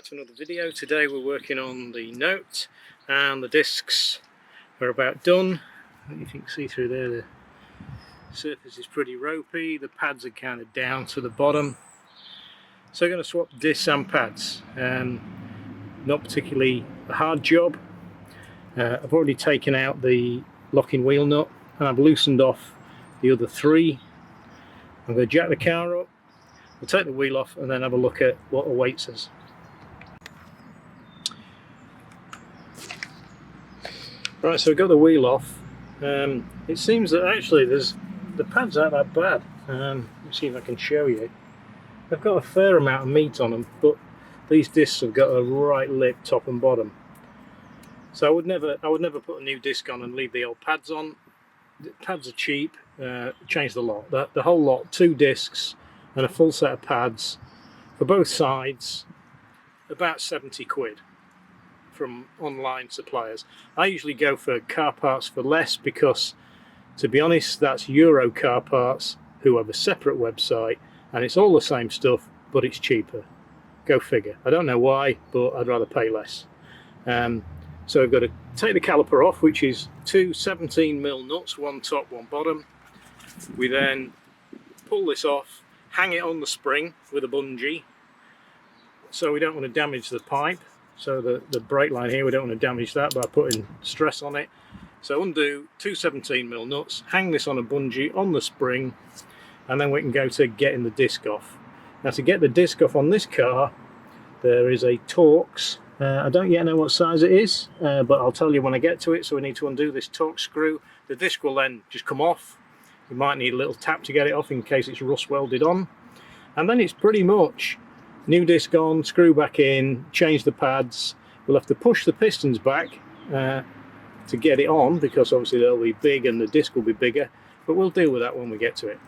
to another video. Today we're working on the Note and the discs are about done. You can see through there the surface is pretty ropey, the pads are kind of down to the bottom. So I'm going to swap discs and pads. Not particularly a hard job. I've already taken out the locking wheel nut and I've loosened off the other three. I'm going to jack the car up, we'll take the wheel off and then have a look at what awaits us. Right, so we've got the wheel off. It seems that actually the pads aren't that bad. Let's see if I can show you. They've got a fair amount of meat on them, but these discs have got a right lip top and bottom. So I would never put a new disc on and leave the old pads on. The pads are cheap. Change the lot. The whole lot, 2 discs and a full set of pads for both sides, about 70 quid from online suppliers. I usually go for car parts for less because, to be honest, that's Euro Car Parts, who have a separate website, and it's all the same stuff, but it's cheaper. Go figure. I don't know why, but I'd rather pay less. So we've got to take the caliper off, which is 2 17mm nuts, one top, one bottom. We then pull this off, hang it on the spring with a bungee, so we don't want to damage the pipe. So the brake line here, we don't want to damage that by putting stress on it. So undo 2 17mm nuts, hang this on a bungee on the spring, and then we can go to getting the disc off. Now, to get the disc off on this car, there is a Torx. I don't yet know what size it is, but I'll tell you when I get to it. So we need to undo this Torx screw. The disc will then just come off. You might need a little tap to get it off in case it's rust welded on. And then it's pretty much new disc on, screw back in, change the pads. We'll have to push the pistons back to get it on, because obviously they'll be big and the disc will be bigger, but we'll deal with that when we get to it.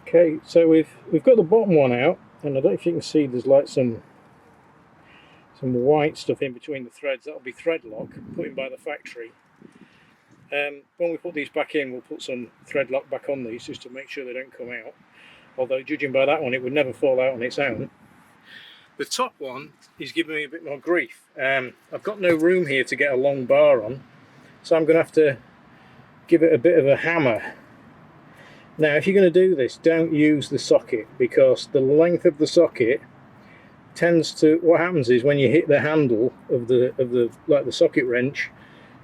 Okay, so we've got the bottom one out, and I don't know if you can see there's like some white stuff in between the threads. That'll be thread lock put in by the factory. When we put these back in, we'll put some thread lock back on these just to make sure they don't come out. Although, judging by that one, it would never fall out on its own. The top one is giving me a bit more grief. I've got no room here to get a long bar on, so I'm going to have to give it a bit of a hammer. Now, if you're going to do this, don't use the socket, because the length of the socket tends to, what happens is when you hit the handle of the like the socket wrench,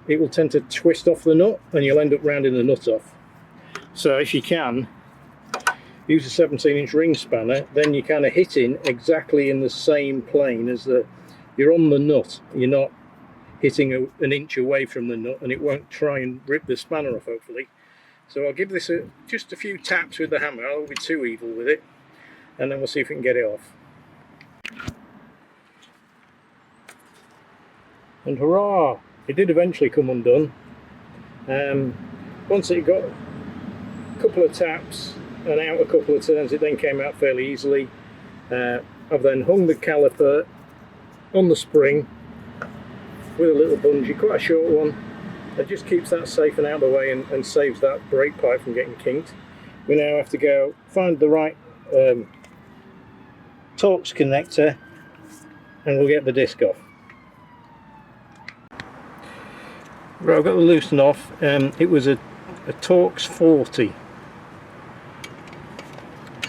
it will tend to twist off the nut and you'll end up rounding the nut off. So if you can, use a 17-inch ring spanner, then you're kind of hitting exactly in the same plane as you're on the nut. You're not hitting an inch away from the nut, and it won't try and rip the spanner off, hopefully. So I'll give this just a few taps with the hammer. I won't be too evil with it, and then we'll see if we can get it off. And hurrah! It did eventually come undone. Once it got a couple of taps and out a couple of turns, it then came out fairly easily. I've then hung the caliper on the spring with a little bungee, quite a short one. It just keeps that safe and out of the way and saves that brake pipe from getting kinked. We now have to go find the right Torx connector and we'll get the disc off. Right, I've got the loosen off. It was a Torx 40.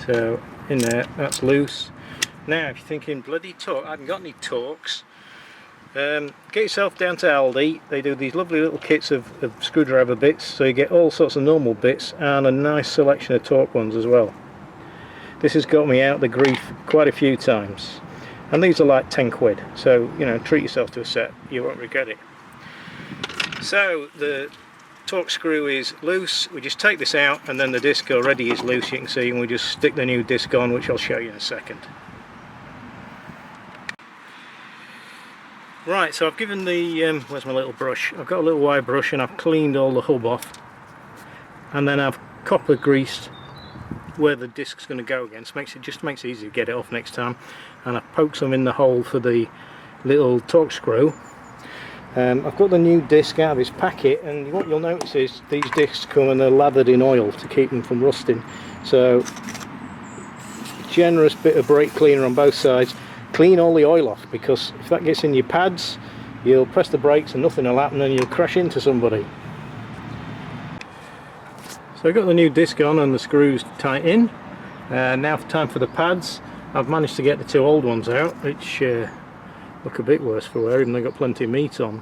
So in there, that's loose. Now, if you're thinking, bloody Torx, I haven't got any Torx, get yourself down to Aldi. They do these lovely little kits of screwdriver bits, so you get all sorts of normal bits and a nice selection of Torx ones as well. This has got me out the grief quite a few times, and these are like 10 quid, so you know, treat yourself to a set, you won't regret it. So the Torx screw is loose. We just take this out, and then the disc already is loose, you can see, and we just stick the new disc on, which I'll show you in a second. Right, so I've given the, where's my little brush? I've got a little wire brush and I've cleaned all the hub off, and then I've copper greased where the disc's going to go against. Just makes it easy to get it off next time. And I've poked some in the hole for the little Torx screw. I've got the new disc out of its packet, and what you'll notice is these discs come and they're lathered in oil to keep them from rusting. So generous bit of brake cleaner on both sides. clean all the oil off, because if that gets in your pads, you'll press the brakes and nothing will happen and you'll crash into somebody. So I've got the new disc on and the screws tight in. Now time for the pads. I've managed to get the two old ones out, which look a bit worse for wear, even though they've got plenty of meat on.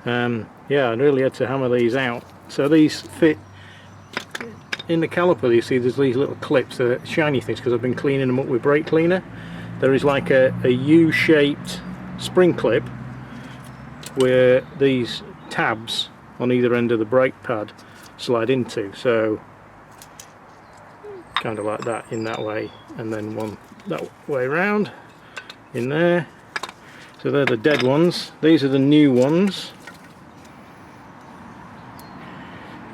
Yeah, I really had to hammer these out. So these fit in the caliper. You see there's these little clips, they're shiny things, because I've been cleaning them up with brake cleaner. There is like a U-shaped spring clip where these tabs on either end of the brake pad slide into, so kind of like that in that way, and then one that way around in there. So they're the dead ones. These are the new ones,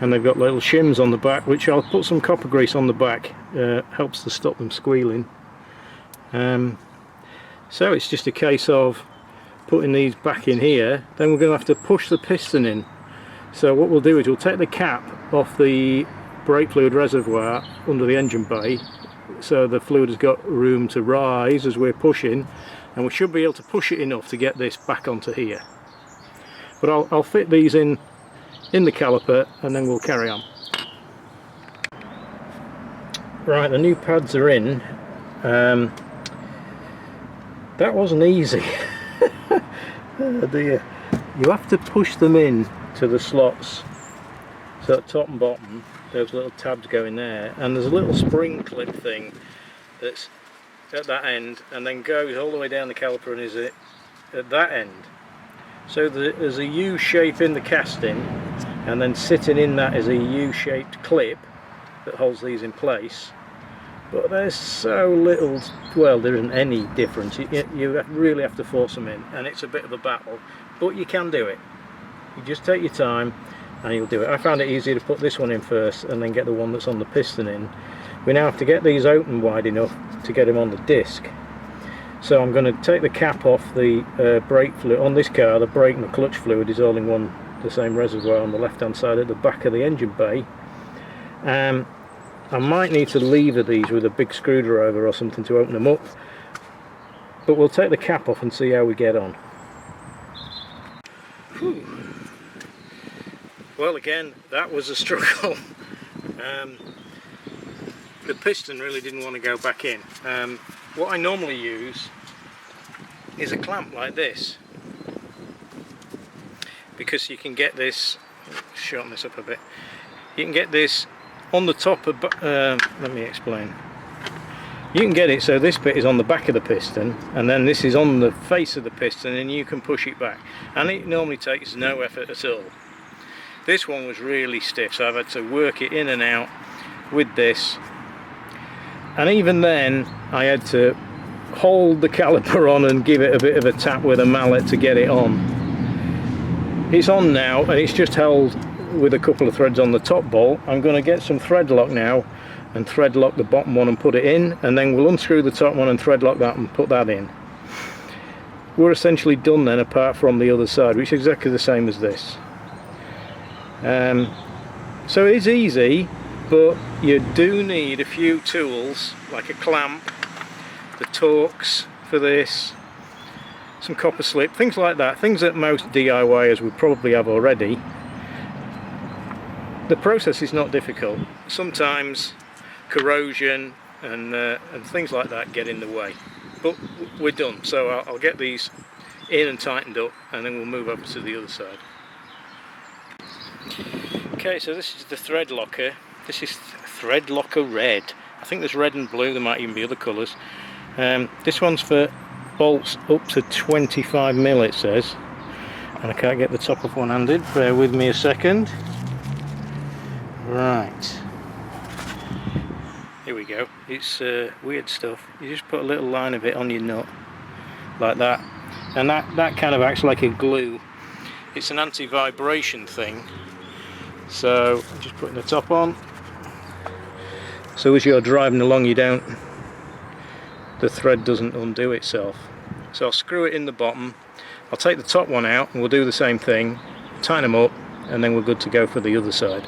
and they've got little shims on the back, which I'll put some copper grease on the back, helps to stop them squealing. So it's just a case of putting these back in here. Then we're going to have to push the piston in. So what we'll do is we'll take the cap off the brake fluid reservoir under the engine bay, so the fluid has got room to rise as we're pushing, and we should be able to push it enough to get this back onto here. But I'll fit these in the caliper and then we'll carry on. Right, the new pads are in. That wasn't easy. Oh dear. You have to push them in to the slots, so at top and bottom those little tabs go in there, and there's a little spring clip thing that's at that end and then goes all the way down the caliper and is at that end. So there's a U shape in the casting, and then sitting in that is a U-shaped clip that holds these in place. But there's so little, well, there isn't any difference. You really have to force them in, and it's a bit of a battle, but you can do it. You just take your time and you'll do it. I found it easier to put this one in first and then get the one that's on the piston in. We now have to get these open wide enough to get them on the disc. So I'm going to take the cap off the brake fluid. On this car, the brake and the clutch fluid is all in the same reservoir on the left hand side at the back of the engine bay. I might need to lever these with a big screwdriver or something to open them up, but we'll take the cap off and see how we get on. Whew. Well, again, that was a struggle. The piston really didn't want to go back in. What I normally use is a clamp like this, because you can get this, shorten this up a bit, you can get this on the top of, let me explain. You can get it so this bit is on the back of the piston, and then this is on the face of the piston, and you can push it back, and it normally takes no effort at all. This one was really stiff, so I've had to work it in and out with this, and even then I had to hold the caliper on and give it a bit of a tap with a mallet to get it on. It's on now, and it's just held with a couple of threads on the top bolt. I'm going to get some thread lock now and thread lock the bottom one and put it in, and then we'll unscrew the top one and thread lock that and put that in. We're essentially done then, apart from the other side, which is exactly the same as this. So it's easy, but you do need a few tools like a clamp, the Torx for this, some copper slip, things like that, things that most DIYers would probably have already. The process is not difficult. Sometimes corrosion and things like that get in the way, but we're done. So I'll get these in and tightened up, and then we'll move over to the other side. Okay, so this is the thread locker. This is thread locker red. I think there's red and blue, there might even be other colours. This one's for bolts up to 25mm, it says, and I can't get the top of one handed. Bear with me a second. Right, here we go. It's weird stuff. You just put a little line of it on your nut like that, and that kind of acts like a glue. It's an anti-vibration thing, so I'm just putting the top on, so as you're driving along the thread doesn't undo itself. So I'll screw it in the bottom, I'll take the top one out and we'll do the same thing, tighten them up, and then we're good to go for the other side.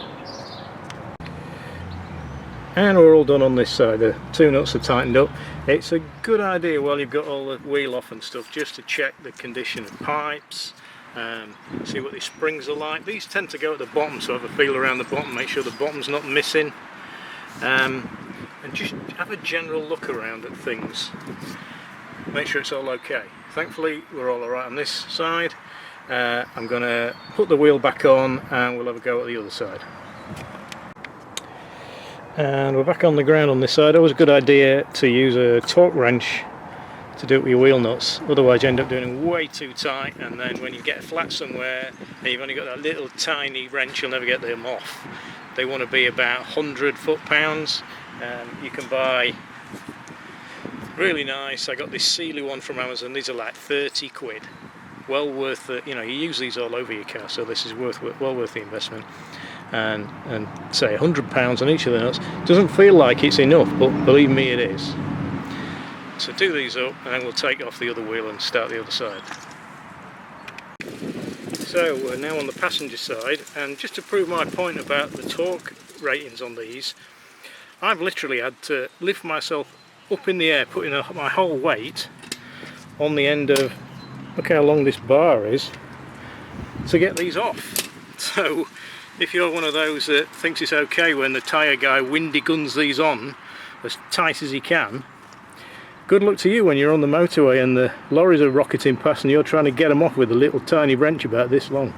And we're all done on this side. The two nuts are tightened up. It's a good idea while you've got all the wheel off and stuff just to check the condition of pipes, see what these springs are like. These tend to go at the bottom, so have a feel around the bottom, make sure the bottom's not missing, and just have a general look around at things, make sure it's all okay. Thankfully we're all alright on this side. I'm going to put the wheel back on and we'll have a go at the other side. And we're back on the ground on this side. Always a good idea to use a torque wrench to do it with your wheel nuts, otherwise you end up doing them way too tight, and then when you get flat somewhere and you've only got that little tiny wrench, you'll never get them off. They want to be about 100 foot-pounds. You can buy really nice, I got this Sealy one from Amazon, these are like 30 quid. Well worth it, you know, you use these all over your car, so this is well worth the investment. And say £100 on each of the nuts doesn't feel like it's enough, but believe me it is. So do these up and then we'll take off the other wheel and start the other side. So we're now on the passenger side, and just to prove my point about the torque ratings on these, I've literally had to lift myself up in the air, putting my whole weight on the end of, look how long this bar is, to get these off. So if you're one of those that thinks it's okay when the tyre guy windy guns these on as tight as he can, good luck to you when you're on the motorway and the lorries are rocketing past and you're trying to get them off with a little tiny wrench about this long.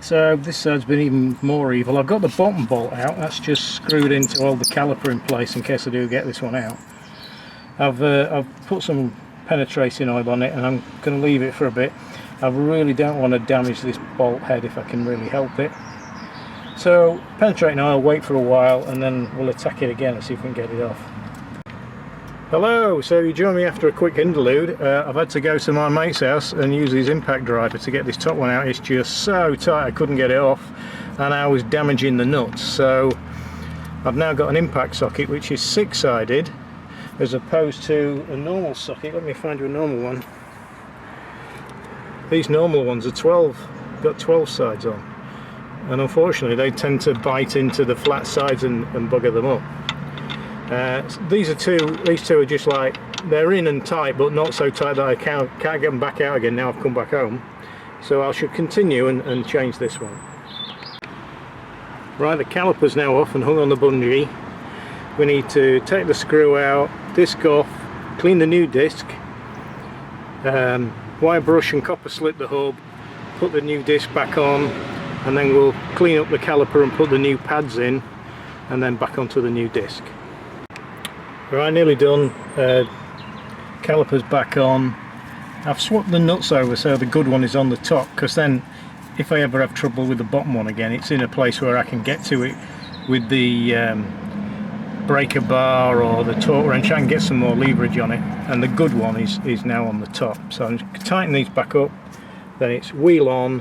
So this side's been even more evil. I've got the bottom bolt out, that's just screwed in to hold the caliper in place in case I do get this one out. I've put some penetrating oil on it and I'm going to leave it for a bit. I really don't want to damage this bolt head if I can really help it. So penetrating oil, wait for a while, and then we'll attack it again and see if we can get it off. Hello, so you join me after a quick interlude. I've had to go to my mate's house and use his impact driver to get this top one out. It's just so tight I couldn't get it off and I was damaging the nuts. So I've now got an impact socket which is 6-sided as opposed to a normal socket. Let me find you a normal one. These normal ones are got 12 sides on, and unfortunately they tend to bite into the flat sides and bugger them up. These two are just like, they're in and tight but not so tight that I can't get them back out again now I've come back home. So I should continue and change this one. Right, the caliper's now off and hung on the bungee. We need to take the screw out, disc off, clean the new disc, wire brush and copper slip the hub, put the new disc back on, and then we'll clean up the caliper and put the new pads in, and then back onto the new disc. Right, nearly done. Caliper's back on. I've swapped the nuts over so the good one is on the top, because then if I ever have trouble with the bottom one again, it's in a place where I can get to it with the breaker bar or the torque wrench. I can get some more leverage on it, and the good one is now on the top. So I'm just tighten these back up, then it's wheel on,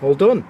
all done.